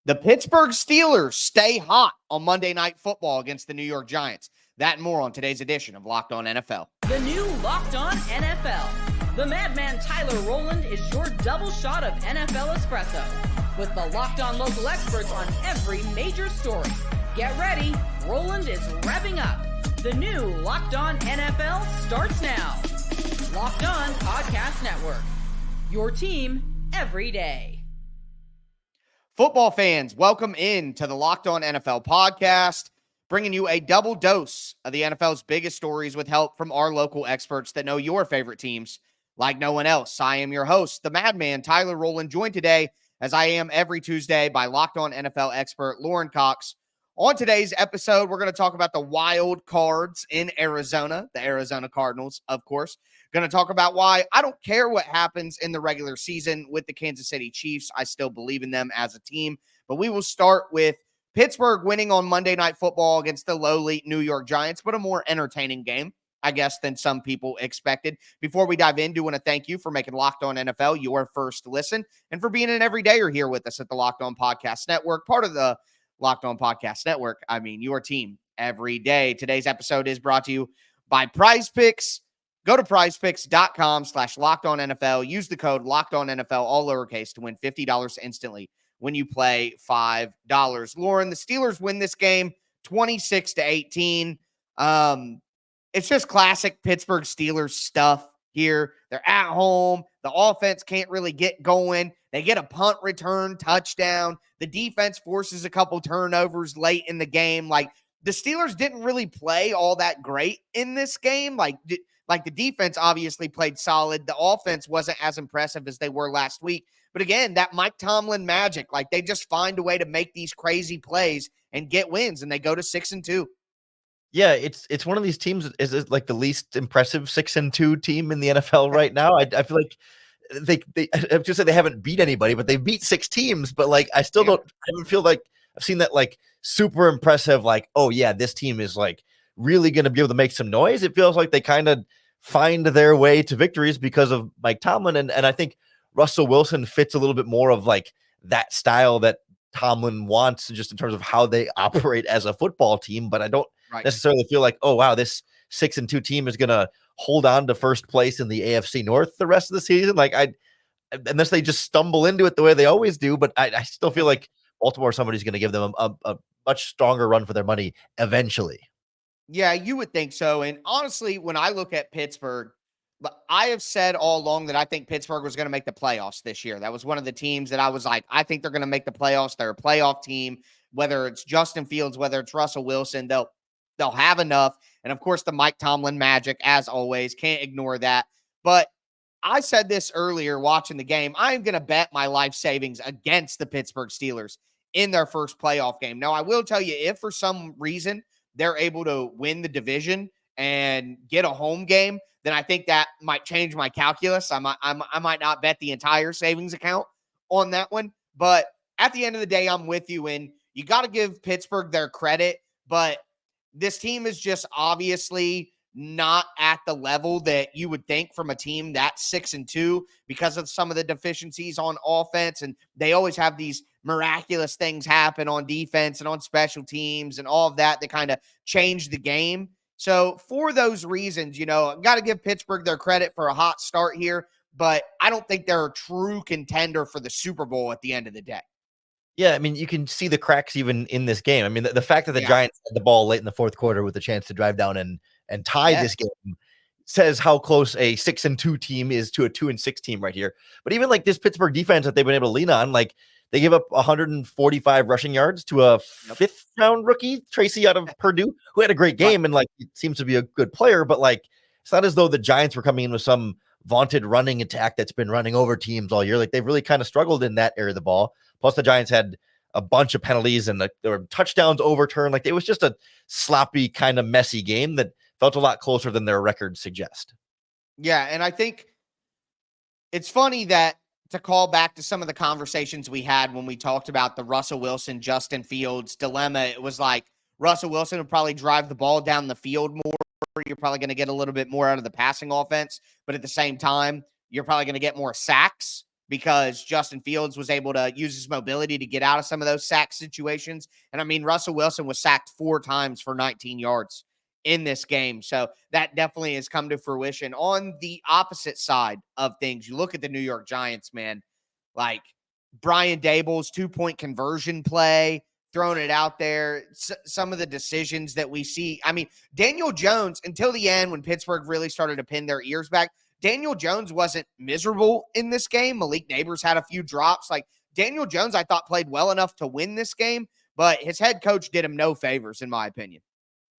The Pittsburgh Steelers stay hot on Monday Night Football against the New York Giants. That and more on today's edition of Locked On NFL. The new Locked On NFL. The madman Tyler Rowland is your double shot of NFL espresso with the Locked On local experts on every major story. Get ready. Rowland is revving up. The new Locked On NFL starts now. Locked On Podcast Network. Your team every day. Football fans, welcome in to the Locked On NFL podcast, bringing you a double dose of the NFL's biggest stories with help from our local experts that know your favorite teams like no one else. I am your host, the madman Tyler Rowland, joined today, as I am every Tuesday, by Locked On NFL expert Lauren Cox. On today's episode, we're going to talk about the wild cards in Arizona, the Arizona Cardinals, of course. Going to talk about why I don't care what happens in the regular season with the Kansas City Chiefs. I still believe in them as a team. But we will start with Pittsburgh winning on Monday Night Football against the lowly New York Giants, but a more entertaining game, I guess, than some people expected. Before we dive in, I do want to thank you for making Locked On NFL your first listen and for being an everydayer here with us at the Locked On Podcast Network, part of the Locked On Podcast Network. I mean, your team every day. Today's episode is brought to you by Prize Picks. Go to prizepicks.com/LockedOnNFL. Use the code LockedOnNFL, all lowercase, to win $50 instantly when you play $5. Lauren, the Steelers win this game 26-18. It's just classic Pittsburgh Steelers stuff here. They're at home. The offense can't really get going. They get a punt return touchdown. The defense forces a couple turnovers late in the game. Like, the Steelers didn't really play all that great in this game. Like the defense obviously played solid. The offense wasn't as impressive as they were last week. But again, that Mike Tomlin magic, like, they just find a way to make these crazy plays and get wins, and they go to 6-2. Yeah, it's one of these teams. Is it like the least impressive 6-2 team in the NFL right now? I feel like they I just say they haven't beat anybody, but they beat 6 teams. But like, I don't feel like I've seen that like super impressive. Like, oh yeah, this team is like really going to be able to make some noise. It feels like they kind of find their way to victories because of Mike Tomlin, and I think Russell Wilson fits a little bit more of like that style that Tomlin wants, just in terms of how they operate as a football team. But I don't necessarily feel like, oh wow, this 6-2 team is going to hold on to first place in the AFC North the rest of the season. Like, unless they just stumble into it the way they always do. But I still feel like Baltimore, somebody's going to give them a much stronger run for their money eventually. Yeah, you would think so. And honestly, when I look at Pittsburgh, I have said all along that I think Pittsburgh was going to make the playoffs this year. That was one of the teams that I was like, I think they're going to make the playoffs. They're a playoff team, whether it's Justin Fields, whether it's Russell Wilson, they'll have enough. And of course, the Mike Tomlin magic, as always, can't ignore that. But I said this earlier watching the game, I'm going to bet my life savings against the Pittsburgh Steelers in their first playoff game. Now, I will tell you, if for some reason they're able to win the division and get a home game, then I think that might change my calculus. I might not bet the entire savings account on that one. But at the end of the day, I'm with you. And you got to give Pittsburgh their credit. But this team is just obviously not at the level that you would think from a team that's 6-2 because of some of the deficiencies on offense. And they always have these miraculous things happen on defense and on special teams and all of that kind of change the game. So for those reasons, I've got to give Pittsburgh their credit for a hot start here, but I don't think they're a true contender for the Super Bowl at the end of the day. Yeah, I mean, you can see the cracks even in this game. I mean, the fact that the Giants had the ball late in the fourth quarter with a chance to drive down and tie this game says how close a 6-2 team is to a 2-6 team right here. But even like this Pittsburgh defense that they've been able to lean on, like they give up 145 rushing yards to a fifth round rookie, Tracy out of Purdue, who had a great game and like it seems to be a good player. But like, it's not as though the Giants were coming in with some vaunted running attack that's been running over teams all year. Like, they've really kind of struggled in that area of the ball. Plus the Giants had a bunch of penalties and there were touchdowns overturned. Like, it was just a sloppy, kind of messy game that felt a lot closer than their records suggest. Yeah, and I think it's funny that, to call back to some of the conversations we had when we talked about the Russell Wilson, Justin Fields dilemma, it was like Russell Wilson would probably drive the ball down the field more. You're probably going to get a little bit more out of the passing offense, but at the same time, you're probably going to get more sacks because Justin Fields was able to use his mobility to get out of some of those sack situations. And I mean, Russell Wilson was sacked 4 times for 19 yards in this game. So that definitely has come to fruition. On the opposite side of things, you look at the New York Giants, man, like Brian Dable's 2-point conversion play, throwing it out there, some of the decisions that we see. I mean, Daniel Jones, until the end, when Pittsburgh really started to pin their ears back, Daniel Jones wasn't miserable in this game. Malik Neighbors had a few drops. Like, Daniel Jones, I thought, played well enough to win this game, but his head coach did him no favors, in my opinion.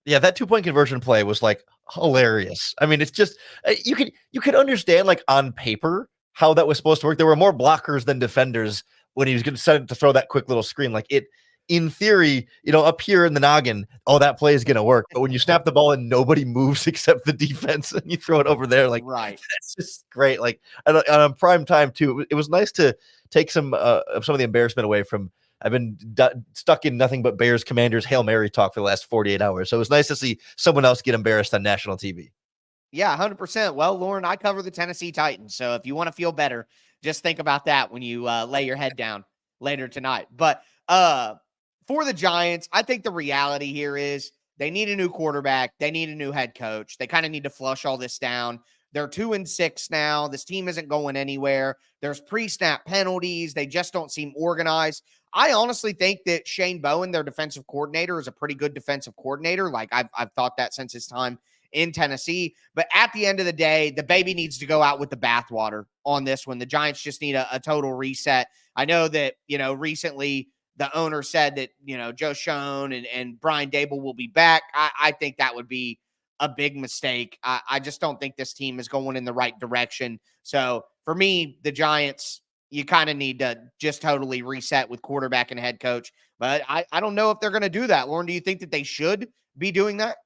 Yeah, that 2-point conversion play was like hilarious. I mean, it's just you could understand like on paper how that was supposed to work. There were more blockers than defenders when he was going to set it to throw that quick little screen. Like it, in theory, up here in the noggin, oh, that play is going to work. But when you snap the ball and nobody moves except the defense, and you throw it over there, like right, that's just great. Like on prime time too, it was nice to take some of the embarrassment away from. I've been stuck in nothing but Bears Commanders Hail Mary talk for the last 48 hours. So it was nice to see someone else get embarrassed on national TV. Yeah, 100%. Well, Lauren, I cover the Tennessee Titans. So if you want to feel better, just think about that when you lay your head down later tonight. But for the Giants, I think the reality here is they need a new quarterback. They need a new head coach. They kind of need to flush all this down. They're 2-6 now. This team isn't going anywhere. There's pre-snap penalties. They just don't seem organized. I honestly think that Shane Bowen, their defensive coordinator, is a pretty good defensive coordinator. Like I've thought that since his time in Tennessee. But at the end of the day, the baby needs to go out with the bathwater on this one. The Giants just need a total reset. I know that, recently the owner said that, Joe Schoen and Brian Dable will be back. I think that would be a big mistake. I just don't think this team is going in the right direction. So for me, the Giants, you kind of need to just totally reset with quarterback and head coach. But I don't know if they're going to do that. Lauren, do you think that they should be doing that?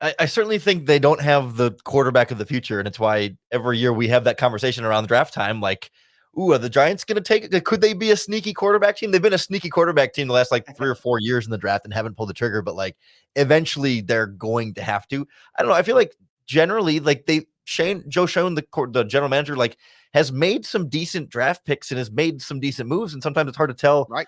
I certainly think they don't have the quarterback of the future, and it's why every year we have that conversation around the draft time. Like, ooh, are the Giants going to take it? Could they be a sneaky quarterback team? They've been a sneaky quarterback team the last 3 or 4 years in the draft and haven't pulled the trigger, but eventually they're going to have to. I don't know. I feel like generally, Joe Schoen, the general manager, has made some decent draft picks and has made some decent moves, and sometimes it's hard to tell. Right.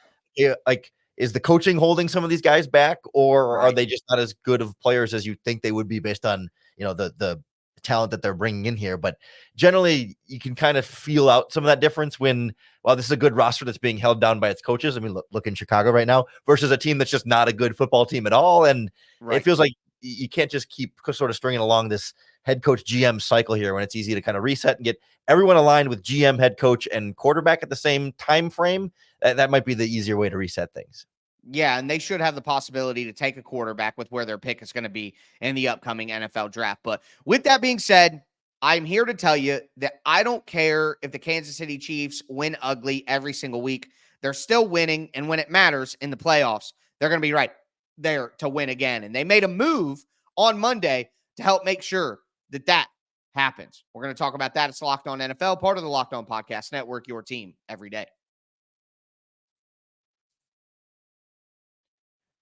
Is the coaching holding some of these guys back, or Right. are they just not as good of players as you think they would be based on, the talent that they're bringing in here? But generally, you can kind of feel out some of that difference when, this is a good roster that's being held down by its coaches. I mean, look in Chicago right now versus a team that's just not a good football team at all. And It feels like you can't just keep sort of stringing along this head coach GM cycle here when it's easy to kind of reset and get everyone aligned with GM, head coach, and quarterback at the same time frame. That might be the easier way to reset things. Yeah, and they should have the possibility to take a quarterback with where their pick is going to be in the upcoming NFL draft. But with that being said, I'm here to tell you that I don't care if the Kansas City Chiefs win ugly every single week. They're still winning, and when it matters in the playoffs, they're going to be right there to win again. And they made a move on Monday to help make sure that happens. We're going to talk about that. It's Locked On NFL, part of the Locked On Podcast Network, your team every day.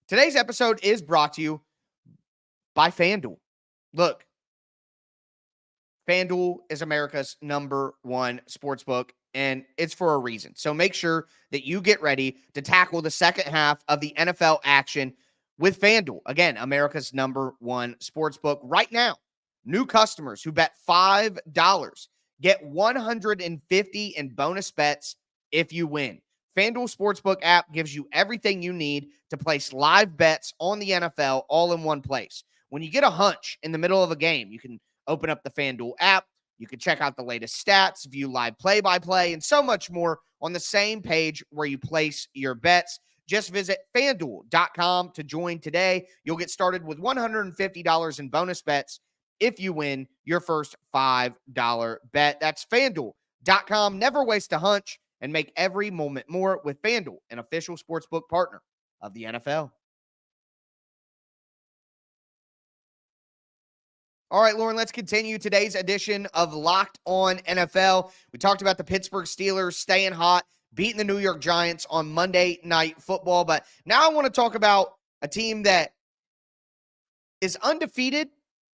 Today's episode is brought to you by FanDuel. Look, FanDuel is America's #1 sportsbook, and it's for a reason. So make sure that you get ready to tackle the second half of the NFL action with FanDuel. Again, America's #1 sportsbook. Right now, new customers who bet $5 get $150 in bonus bets if you win. FanDuel Sportsbook app gives you everything you need to place live bets on the NFL all in one place. When you get a hunch in the middle of a game, you can open up the FanDuel app. You can check out the latest stats, view live play-by-play, and so much more on the same page where you place your bets. Just visit FanDuel.com to join today. You'll get started with $150 in bonus bets if you win your first $5 bet. That's FanDuel.com. Never waste a hunch and make every moment more with FanDuel, an official sportsbook partner of the NFL. All right, Lauren, let's continue today's edition of Locked On NFL. We talked about the Pittsburgh Steelers staying hot, beating the New York Giants on Monday Night Football. But now I want to talk about a team that is undefeated,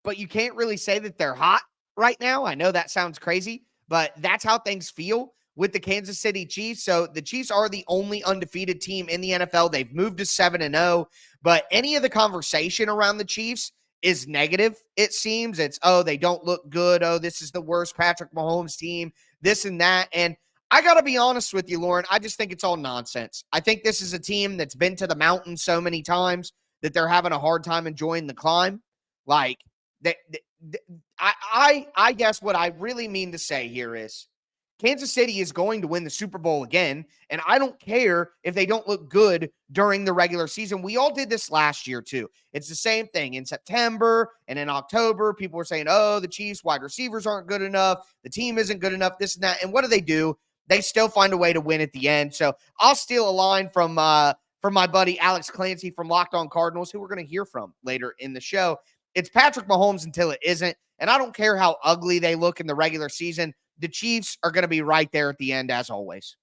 but you can't really say that they're hot right now. I know that sounds crazy, but that's how things feel with the Kansas City Chiefs. So the Chiefs are the only undefeated team in the NFL. They've moved to 7-0, but any of the conversation around the Chiefs is negative. It seems it's, oh, they don't look good. Oh, this is the worst Patrick Mahomes team, this and that. And I got to be honest with you, Lauren, I just think it's all nonsense. I think this is a team that's been to the mountain so many times that they're having a hard time enjoying the climb. Like, I guess what I really mean to say here is Kansas City is going to win the Super Bowl again, and I don't care if they don't look good during the regular season. We all did this last year, too. It's the same thing. In September and in October, people were saying, oh, the Chiefs wide receivers aren't good enough. The team isn't good enough, this and that. And what do? They still find a way to win at the end. So I'll steal a line from my buddy Alex Clancy from Locked On Cardinals, who we're going to hear from later in the show. It's Patrick Mahomes until it isn't, and I don't care how ugly they look in the regular season. The Chiefs are going to be right there at the end, as always.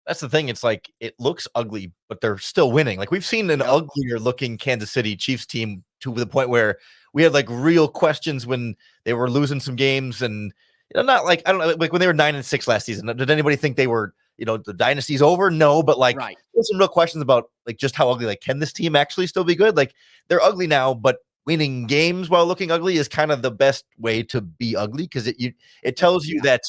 That's the thing. It's like, it looks ugly, but they're still winning. Like, we've seen an uglier looking Kansas City Chiefs team to the point where we had like real questions when they were losing some games, and not like, I don't know, like when they were 9-6 last season. Did anybody think they were, the dynasty's over? No, but like, there's some real questions about like just how ugly. Like, can this team actually still be good? Like, they're ugly now, but winning games while looking ugly is kind of the best way to be ugly, because it tells you that,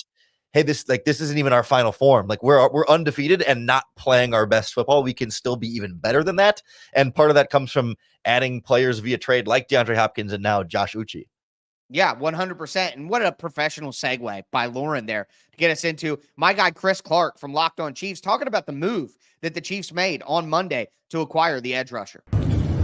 hey, this isn't even our final form. Like, we're undefeated and not playing our best football. We can still be even better than that. And part of that comes from adding players via trade like DeAndre Hopkins and now Josh Uche. Yeah, 100%. And what a professional segue by Lauren there to get us into my guy Chris Clark from Locked On Chiefs talking about the move that the Chiefs made on Monday to acquire the edge rusher.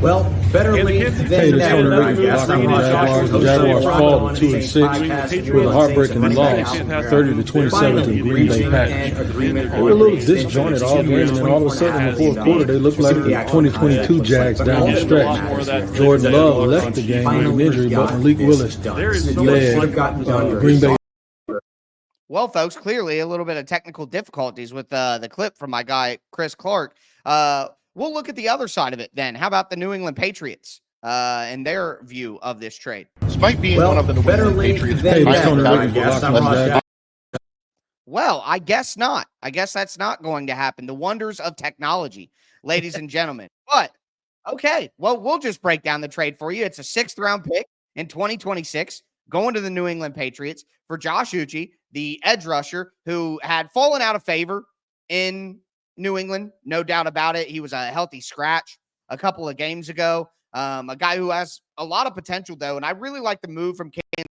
Well, better late than never, I guess. I'm Jaguars. The Jaguars fall to 2-6 with a heartbreaking loss, 30-27 to Green Bay Packers. They were a little disjointed all game, and then all of a sudden in the fourth quarter, they looked like the 2022 Jags down the stretch. Jordan Love left the game with an injury, but Malik Willis led Green Bay. Well, folks, clearly a little bit of technical difficulties with the clip from my guy Chris Clark. We'll look at the other side of it then. How about the New England Patriots and their view of this trade? Despite being one of the New England Patriots, well, I guess not. I guess that's not going to happen. The wonders of technology, ladies and gentlemen. But, okay, well, we'll just break down the trade for you. It's a 6th-round pick in 2026 going to the New England Patriots for Josh Uche, the edge rusher who had fallen out of favor in New England, no doubt about it. He was a healthy scratch a couple of games ago. A guy who has a lot of potential, though, and I really like the move from Kansas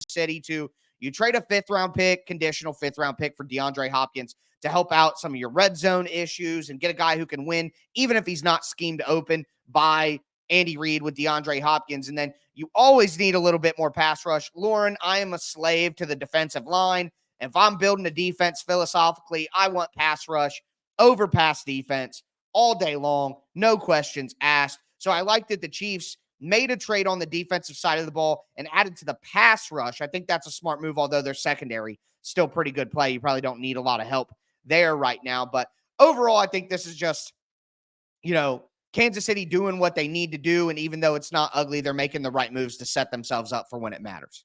City to you trade a 5th-round pick, conditional 5th-round pick for DeAndre Hopkins to help out some of your red zone issues and get a guy who can win, even if he's not schemed open by Andy Reid with DeAndre Hopkins. And then you always need a little bit more pass rush. Lauren, I am a slave to the defensive line. If I'm building a defense philosophically, I want pass rush over pass defense all day long, no questions asked. So I like that the Chiefs made a trade on the defensive side of the ball and added to the pass rush. I think that's a smart move, although their secondary still pretty good play. You probably don't need a lot of help there right now. But overall, I think this is just, Kansas City doing what they need to do. And even though it's not ugly, they're making the right moves to set themselves up for when it matters.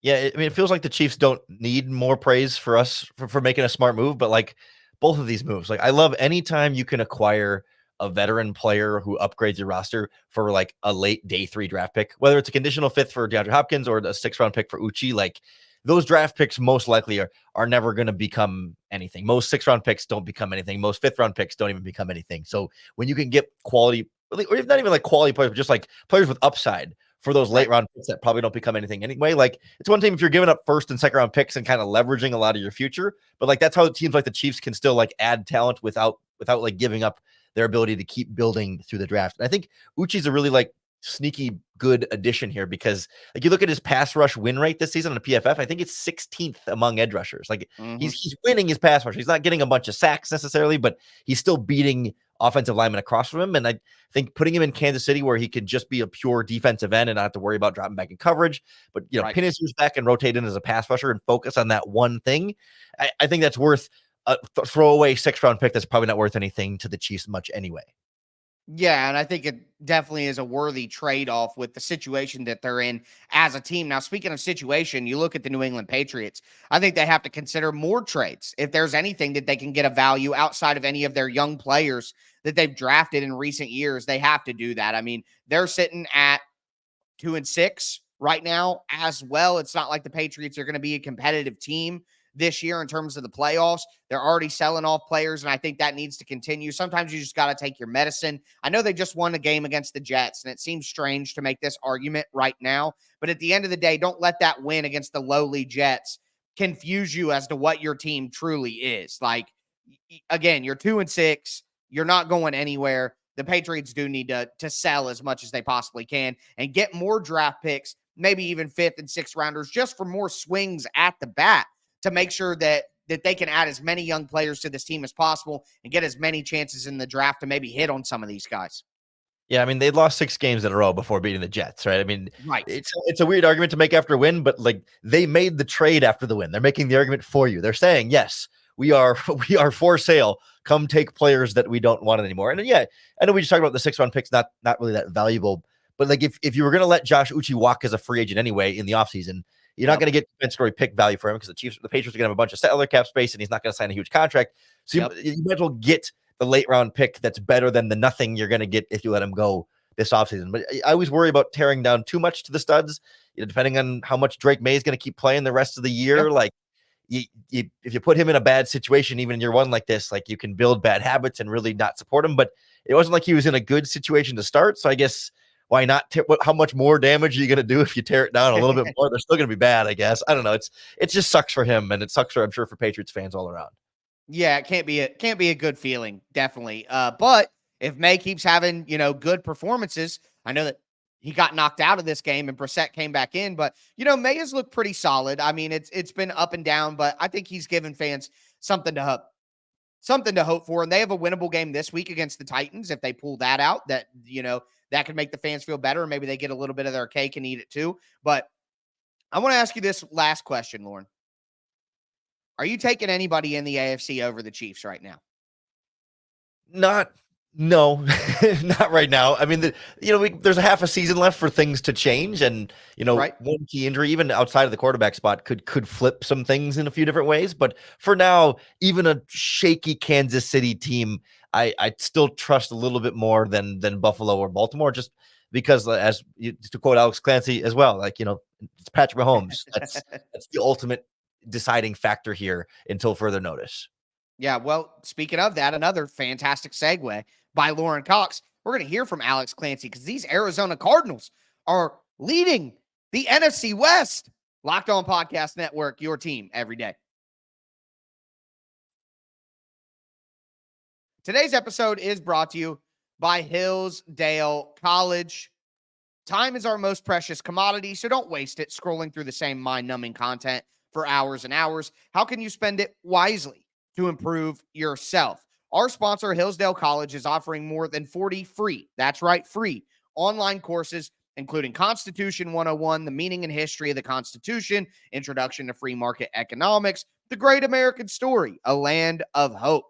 Yeah, I mean, it feels like the Chiefs don't need more praise for us for making a smart move, but like, both of these moves, like, I love anytime you can acquire a veteran player who upgrades your roster for like a late day 3 draft pick, whether it's a conditional 5th for DeAndre Hopkins or a 6th-round pick for Uche. Like, those draft picks most likely are never going to become anything. Most 6th-round picks don't become anything. Most 5th-round picks don't even become anything. So when you can get quality, or not even like quality players, but just like players with upside for those late round picks that probably don't become anything anyway. Like, it's one thing if you're giving up 1st and 2nd round picks and kind of leveraging a lot of your future, but like, that's how teams like the Chiefs can still like add talent without like giving up their ability to keep building through the draft. And I think Uche's a really like sneaky good addition here, because like, you look at his pass rush win rate this season on the PFF, I think it's 16th among edge rushers. Like, he's winning his pass rush. He's not getting a bunch of sacks necessarily, but he's still beating offensive linemen across from him. And I think putting him in Kansas City where he could just be a pure defensive end and not have to worry about dropping back in coverage, but pin his ears back and rotate in as a pass rusher and focus on that one thing. I think that's worth a throwaway 6th-round pick that's probably not worth anything to the Chiefs much anyway. Yeah, and I think it definitely is a worthy trade-off with the situation that they're in as a team. Now, speaking of situation, you look at the New England Patriots. I think they have to consider more trades. If there's anything that they can get a value outside of any of their young players that they've drafted in recent years, they have to do that. I mean, they're sitting at 2-6 right now as well. It's not like the Patriots are going to be a competitive team this year in terms of the playoffs. They're already selling off players, and I think that needs to continue. Sometimes you just got to take your medicine. I know they just won a game against the Jets, and it seems strange to make this argument right now, but at the end of the day, don't let that win against the lowly Jets confuse you as to what your team truly is. Like, again, you're 2-6. You're not going anywhere. The Patriots do need to sell as much as they possibly can and get more draft picks, maybe even 5th and 6th rounders, just for more swings at the bat to make sure that they can add as many young players to this team as possible and get as many chances in the draft to maybe hit on some of these guys. Yeah, I mean, they lost 6 games in a row before beating the Jets, right? I mean, Right. it's a weird argument to make after a win, but like they made the trade after the win. They're making the argument for you. They're saying, yes, we are for sale. Come take players that we don't want anymore. And yeah, I know we just talked about the 6th round picks, not really that valuable. But like if you were gonna let Josh Uche walk as a free agent anyway in the offseason, you're not going to get compensatory pick value for him because the Patriots are going to have a bunch of salary cap space and he's not going to sign a huge contract. So you might as well get the late round pick that's better than the nothing you're going to get if you let him go this offseason. But I always worry about tearing down too much to the studs, depending on how much Drake May is going to keep playing the rest of the year. Like if you put him in a bad situation, even in year one like this, like you can build bad habits and really not support him. But it wasn't like he was in a good situation to start. So I guess why not? How much more damage are you going to do if you tear it down a little bit more? They're still going to be bad, I guess. I don't know. It just sucks for him, and it sucks I'm sure for Patriots fans all around. Yeah, it can't be a good feeling, definitely. But if May keeps having good performances, I know that he got knocked out of this game and Brissett came back in, but May has looked pretty solid. I mean, it's been up and down, but I think he's given fans something to hope for. And they have a winnable game this week against the Titans. If they pull that out, that that could make the fans feel better. Maybe they get a little bit of their cake and eat it too. But I want to ask you this last question, Lauren. Are you taking anybody in the AFC over the Chiefs right now? No, not right now. I mean, there's a half a season left for things to change, and Right. one key injury, even outside of the quarterback spot, could flip some things in a few different ways. But for now, even a shaky Kansas City team, I still trust a little bit more than Buffalo or Baltimore, just because, to quote Alex Clancy as well, like it's Patrick Mahomes. That's the ultimate deciding factor here until further notice. Yeah, well, speaking of that, another fantastic segue by Lauren Cox. We're going to hear from Alex Clancy because these Arizona Cardinals are leading the NFC West. Locked On Podcast Network, your team every day. Today's episode is brought to you by Hillsdale College. Time is our most precious commodity, so don't waste it scrolling through the same mind-numbing content for hours and hours. How can you spend it wisely to improve yourself? Our sponsor, Hillsdale College, is offering more than 40 free, that's right, free online courses, including Constitution 101, the meaning and history of the Constitution, Introduction to Free Market Economics, The Great American Story, A Land of Hope.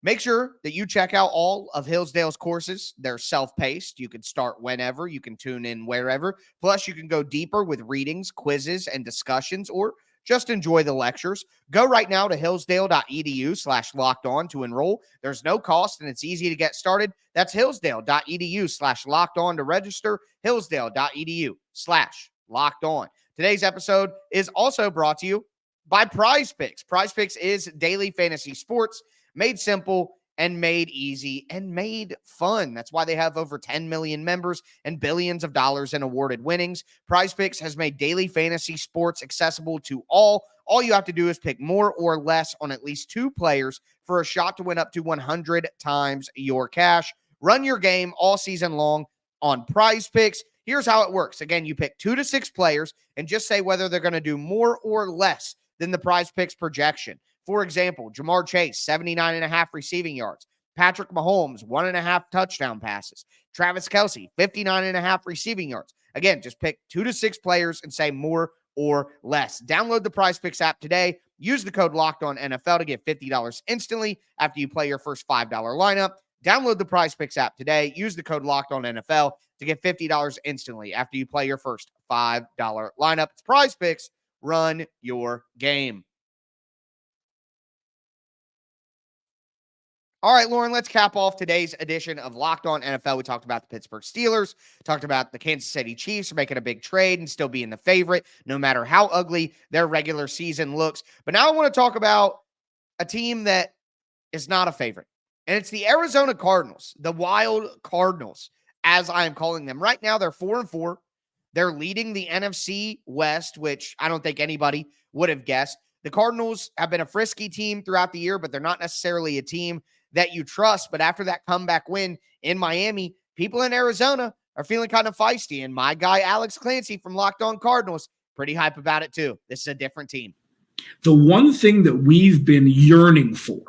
Make sure that you check out all of Hillsdale's courses. They're self-paced. You can start whenever. You can tune in wherever. Plus, you can go deeper with readings, quizzes, and discussions, or just enjoy the lectures. Go right now to hillsdale.edu/lockedon to enroll. There's no cost, and it's easy to get started. That's hillsdale.edu/lockedon to register. hillsdale.edu/lockedon. Today's episode is also brought to you by Prize Picks. Prize Picks is daily fantasy sports made simple and made easy and made fun. That's why they have over 10 million members and billions of dollars in awarded winnings. Prize Picks has made daily fantasy sports accessible to all. All you have to do is pick more or less on at least 2 players for a shot to win up to 100 times your cash. Run your game all season long on Prize Picks. Here's how it works. Again, you pick 2 to 6 players and just say whether they're going to do more or less than the Prize Picks projection. For example, Jamar Chase, 79.5 receiving yards. Patrick Mahomes, 1.5 touchdown passes. Travis Kelce, 59.5 receiving yards. Again, just pick 2 to 6 players and say more or less. Download the Prize Picks app today. Use the code LOCKEDONNFL to get $50 instantly after you play your first $5 lineup. Download the Prize Picks app today. Use the code LOCKEDONNFL to get $50 instantly after you play your first $5 lineup. It's Prize Picks. Run your game. All right, Lauren, let's cap off today's edition of Locked On NFL. We talked about the Pittsburgh Steelers, talked about the Kansas City Chiefs making a big trade and still being the favorite, no matter how ugly their regular season looks. But now I want to talk about a team that is not a favorite, and it's the Arizona Cardinals, the Wild Cardinals, as I am calling them. Right now, they're 4-4. They're leading the NFC West, which I don't think anybody would have guessed. The Cardinals have been a frisky team throughout the year, but they're not necessarily a team that you trust. But after that comeback win in Miami, people in Arizona are feeling kind of feisty. And my guy, Alex Clancy from Locked On Cardinals, pretty hype about it too. This is a different team. The one thing that we've been yearning for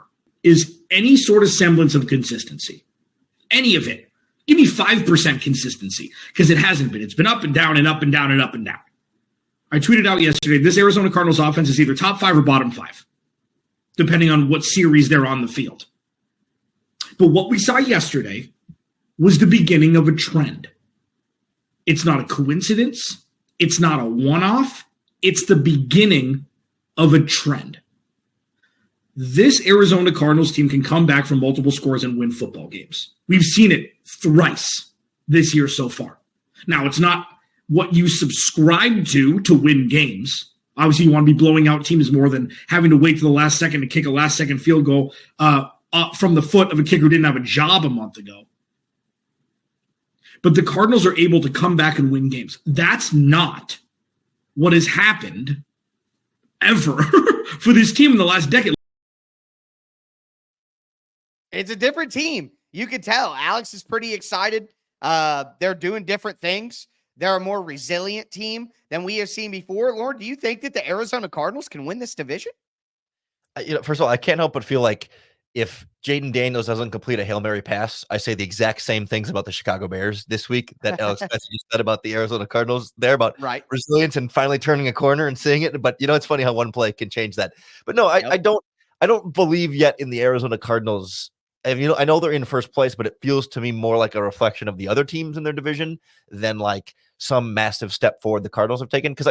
is any sort of semblance of consistency. Any of it. Give me 5% consistency, because it hasn't been. It's been up and down and up and down and up and down. I tweeted out yesterday, this Arizona Cardinals offense is either top 5 or bottom 5, depending on what series they're on the field. But what we saw yesterday was the beginning of a trend. It's not a coincidence. It's not a one-off. It's the beginning of a trend. This Arizona Cardinals team can come back from multiple scores and win football games. We've seen it thrice this year so far. Now, it's not what you subscribe to win games. Obviously, you want to be blowing out teams more than having to wait to the last second to kick a last-second field goal from the foot of a kicker who didn't have a job a month ago. But the Cardinals are able to come back and win games. That's not what has happened ever for this team in the last decade. It's a different team. You can tell. Alex is pretty excited. They're doing different things. They're a more resilient team than we have seen before. Lauren, do you think that the Arizona Cardinals can win this division? First of all, I can't help but feel like if Jaden Daniels doesn't complete a Hail Mary pass, I say the exact same things about the Chicago Bears this week that Alex just said about the Arizona Cardinals there, about resilience and finally turning a corner and seeing it. But it's funny how one play can change that. But no, I don't believe yet in the Arizona Cardinals. And, I know they're in first place, but it feels to me more like a reflection of the other teams in their division than like some massive step forward the Cardinals have taken. Because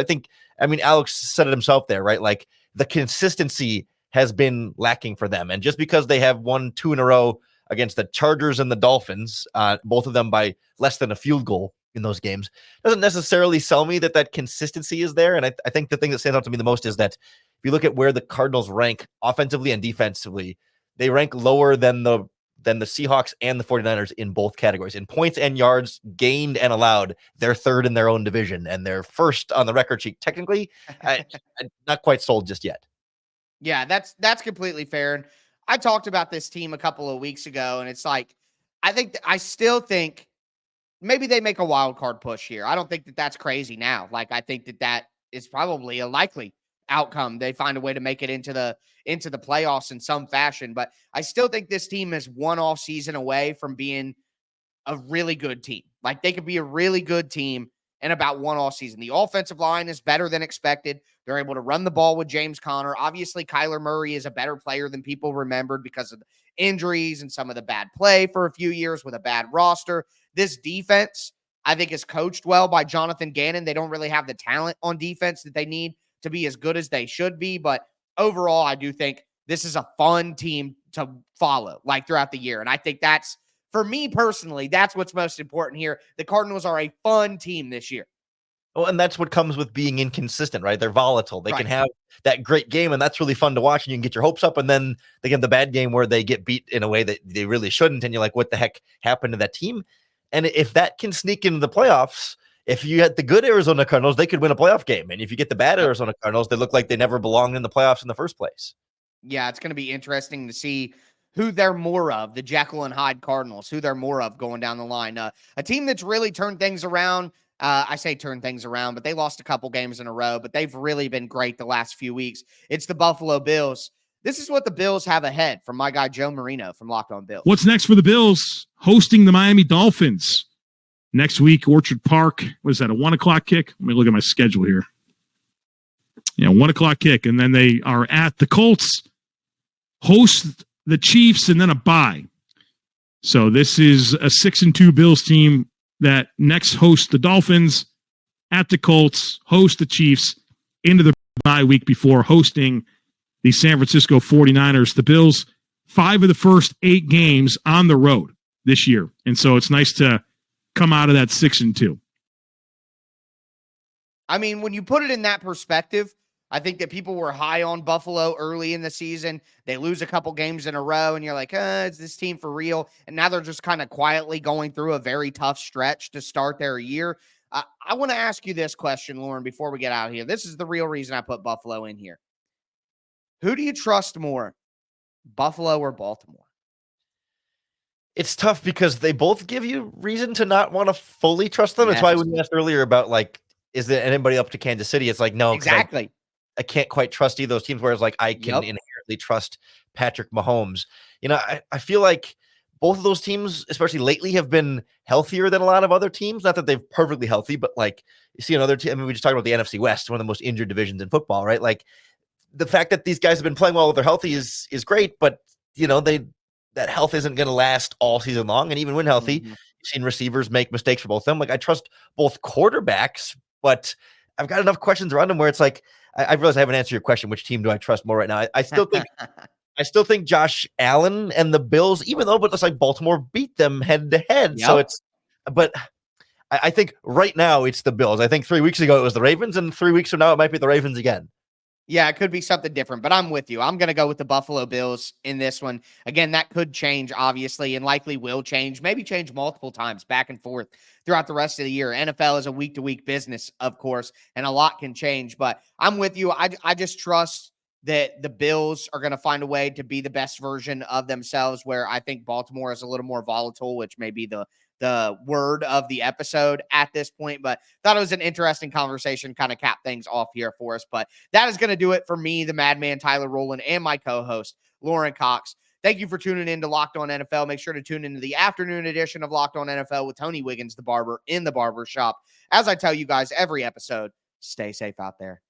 Alex said it himself there, right? Like the consistency has been lacking for them. And just because they have won 2 in a row against the Chargers and the Dolphins, both of them by less than a field goal in those games, doesn't necessarily sell me that consistency is there. And I think the thing that stands out to me the most is that if you look at where the Cardinals rank offensively and defensively, they rank lower than the Seahawks and the 49ers in both categories. In points and yards gained and allowed, they're third in their own division, and they're first on the record sheet. Technically, I'm not quite sold just yet. Yeah, that's completely fair. And I talked about this team a couple of weeks ago, and it's like, I still think maybe they make a wild card push here. I don't think that that's crazy now. Like, I think that is probably a likely outcome. They find a way to make it into the playoffs in some fashion, but I still think this team is one off season away from being a really good team. Like, they could be a really good team in about one off season. The offensive line is better than expected. They're able to run the ball with James Conner. Obviously, Kyler Murray is a better player than people remembered because of the injuries and some of the bad play for a few years with a bad roster. This defense, I think, is coached well by Jonathan Gannon. They don't really have the talent on defense that they need to be as good as they should be. But overall, I do think this is a fun team to follow like throughout the year. And I think that's, for me personally, that's what's most important here. The Cardinals are a fun team this year. Well, and that's what comes with being inconsistent, right? They're volatile. They can have that great game, and that's really fun to watch, and you can get your hopes up, and then they get the bad game where they get beat in a way that they really shouldn't, and you're like, what the heck happened to that team? And if that can sneak into the playoffs, if you had the good Arizona Cardinals, they could win a playoff game. And if you get the bad Arizona Cardinals, they look like they never belonged in the playoffs in the first place. Yeah, it's going to be interesting to see who they're more of, the Jekyll and Hyde Cardinals, who they're more of going down the line. A team that's really turned things around. I say turn things around, but they lost a couple games in a row, but they've really been great the last few weeks. It's the Buffalo Bills. This is what the Bills have ahead from my guy, Joe Marino from Locked On Bills. What's next for the Bills? Hosting the Miami Dolphins next week, Orchard Park. What is that, a 1 o'clock kick? Let me look at my schedule here. Yeah, 1 o'clock kick. And then they are at the Colts, host the Chiefs, and then a bye. So this is a 6-2 Bills team that next hosts the Dolphins, at the Colts, host the Chiefs, into the bye week before hosting the San Francisco 49ers. The Bills, 5 of the first 8 games on the road this year. And so it's nice to come out of that 6-2. I mean, when you put it in that perspective, I think that people were high on Buffalo early in the season. They lose a couple games in a row, and you're like, is this team for real? And now they're just kind of quietly going through a very tough stretch to start their year. I want to ask you this question, Lauren, before we get out of here. This is the real reason I put Buffalo in here. Who do you trust more, Buffalo or Baltimore? It's tough because they both give you reason to not want to fully trust them. Yes. That's why when you asked earlier about, like, is there anybody up to Kansas City? It's like, no. Exactly. I can't quite trust either of those teams, whereas, like, I can inherently trust Patrick Mahomes. You know, I feel like both of those teams, especially lately, have been healthier than a lot of other teams. Not that they're perfectly healthy, but, like, you see another team. I mean, we just talked about the NFC West, one of the most injured divisions in football, right? Like, the fact that these guys have been playing well when they're healthy is great, but, you know, that health isn't going to last all season long. And even when healthy, you've seen receivers make mistakes for both of them. Like, I trust both quarterbacks, but I've got enough questions around them where it's like, I realize I haven't answered your question. Which team do I trust more right now? I still think Josh Allen and the Bills, even though, but it's like Baltimore beat them head to head. So but I think right now it's the Bills. I think 3 weeks ago it was the Ravens, and 3 weeks from now it might be the Ravens again. Yeah, it could be something different, but I'm with you. I'm going to go with the Buffalo Bills in this one. Again, that could change, obviously, and likely will change, maybe change multiple times back and forth throughout the rest of the year. NFL is a week-to-week business, of course, and a lot can change, but I'm with you. I just trust that the Bills are going to find a way to be the best version of themselves, where I think Baltimore is a little more volatile, which may be the word of the episode at this point, but thought it was an interesting conversation, kind of cap things off here for us. But that is going to do it for me, the Madman Tyler Rowland, and my co-host Lauren Cox. Thank you for tuning in to Locked On NFL. Make sure to tune into the afternoon edition of Locked On NFL with Tony Wiggins, the barber, in the barber shop. As I tell you guys every episode, stay safe out there.